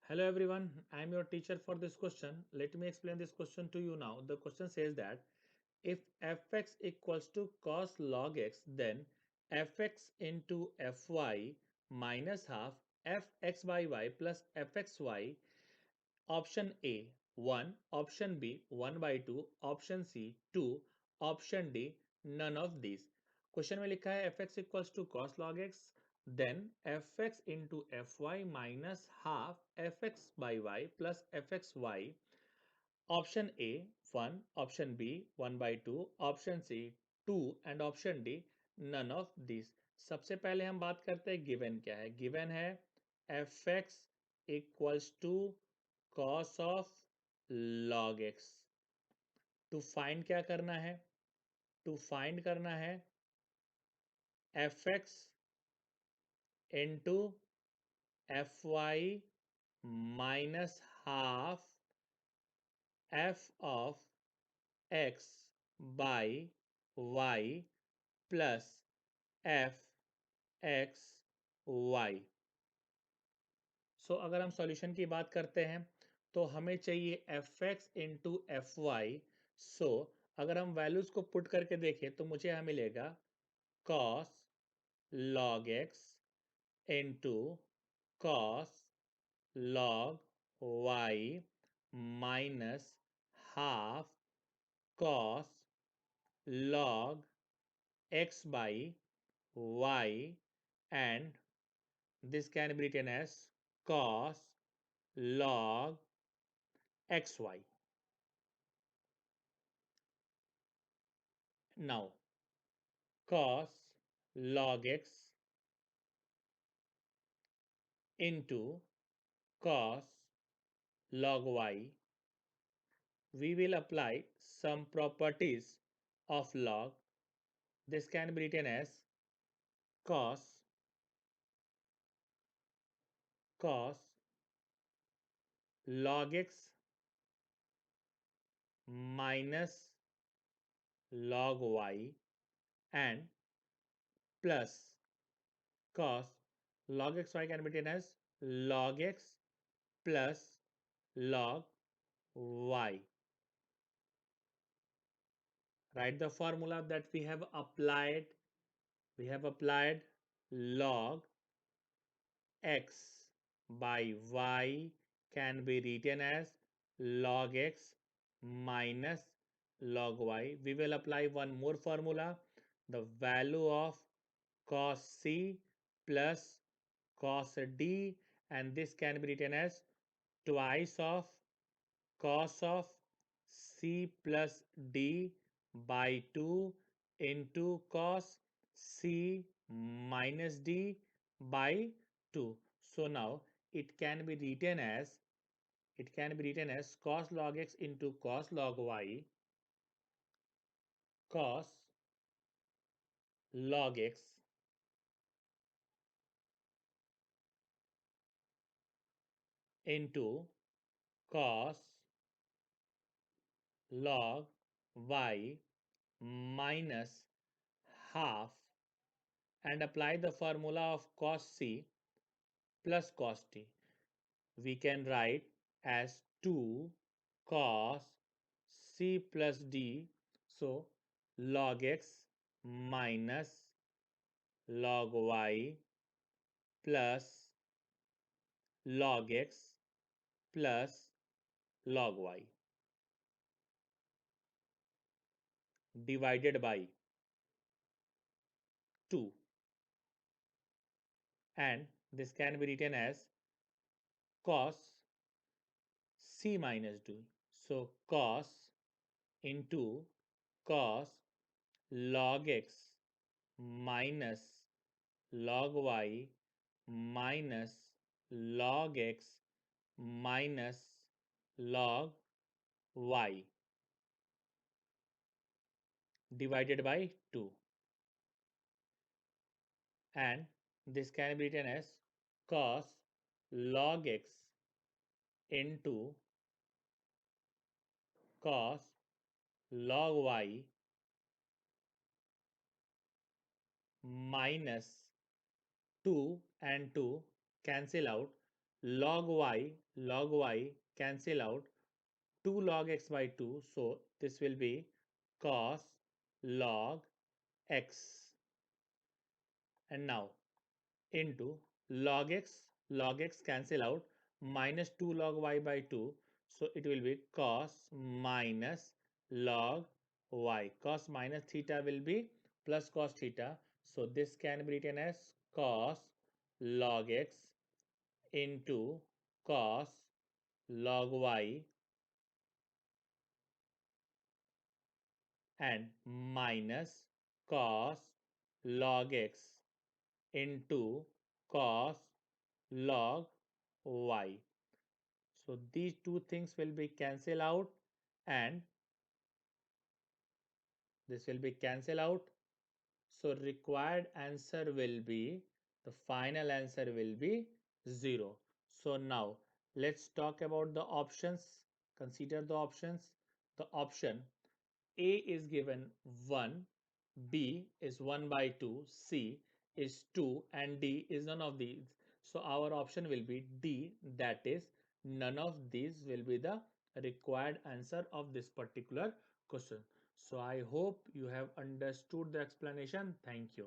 Hello everyone, I am your teacher for this question. Let me explain this question to you now. The question says that if fx equals to cos log x, then fx into fy minus half fx by y plus fxy. Option A 1, option B 1 by 2, option C 2, option D none of these. Question में लिखा है fx equals to cos log x, then fx into fy minus half fx by y plus fxy. Option A 1, option B 1 by 2, option C 2 and option D none of these. सबसे पहले हम बात करते हैं given क्या है. Given है fx equals to cos of log x. To find क्या करना है? टू फाइंड करना है fx into fy minus half f of x by y plus f x y. सो अगर हम सॉल्यूशन की बात करते हैं तो हमें चाहिए F X into F Y. So अगर हम वैल्यूज को पुट करके देखें तो मुझे यहाँ मिलेगा cos log x into cos log y minus half cos log x by y, and this can be written as cos log xy. Now cos log x into cos log y, we will apply some properties of log. This can be written as cos log x minus log y, and plus cos log xy can be written as log x plus log y. Write the formula that we have applied. We have applied log x by y can be written as log x minus log y. We will apply one more formula. The value of cos c plus cos d, and this can be written as twice of cos of c plus d by 2 into cos c minus d by 2. So now it can be written as cos log x into cos log y, cos log x into cos log y minus half, and apply the formula of cos c plus cos t. We can write as 2 cos c plus d. So log x minus log y plus log x plus log y divided by 2, and this can be written as cos c minus d. So cos into cos log x minus log y minus log x minus log y divided by 2, and this can be written as cos log x into cos log y minus 2 and 2 cancel out, log y cancel out 2 log x by 2. So this will be cos log x. And now into log x cancel out minus 2 log y by 2. So it will be cos minus log y. Cos minus theta will be plus cos theta. So this can be written as cos log x into cos log y and minus cos log x into cos log y. So these two things will be cancel out and this will be cancel out. So required answer will be, the final answer will be 0. So now let's talk about the options. Consider the options. The option A is given 1, B is 1 by 2, C is 2 and D is none of these. So our option will be D, that is none of these will be the required answer of this particular question. So I hope you have understood the explanation. Thank you.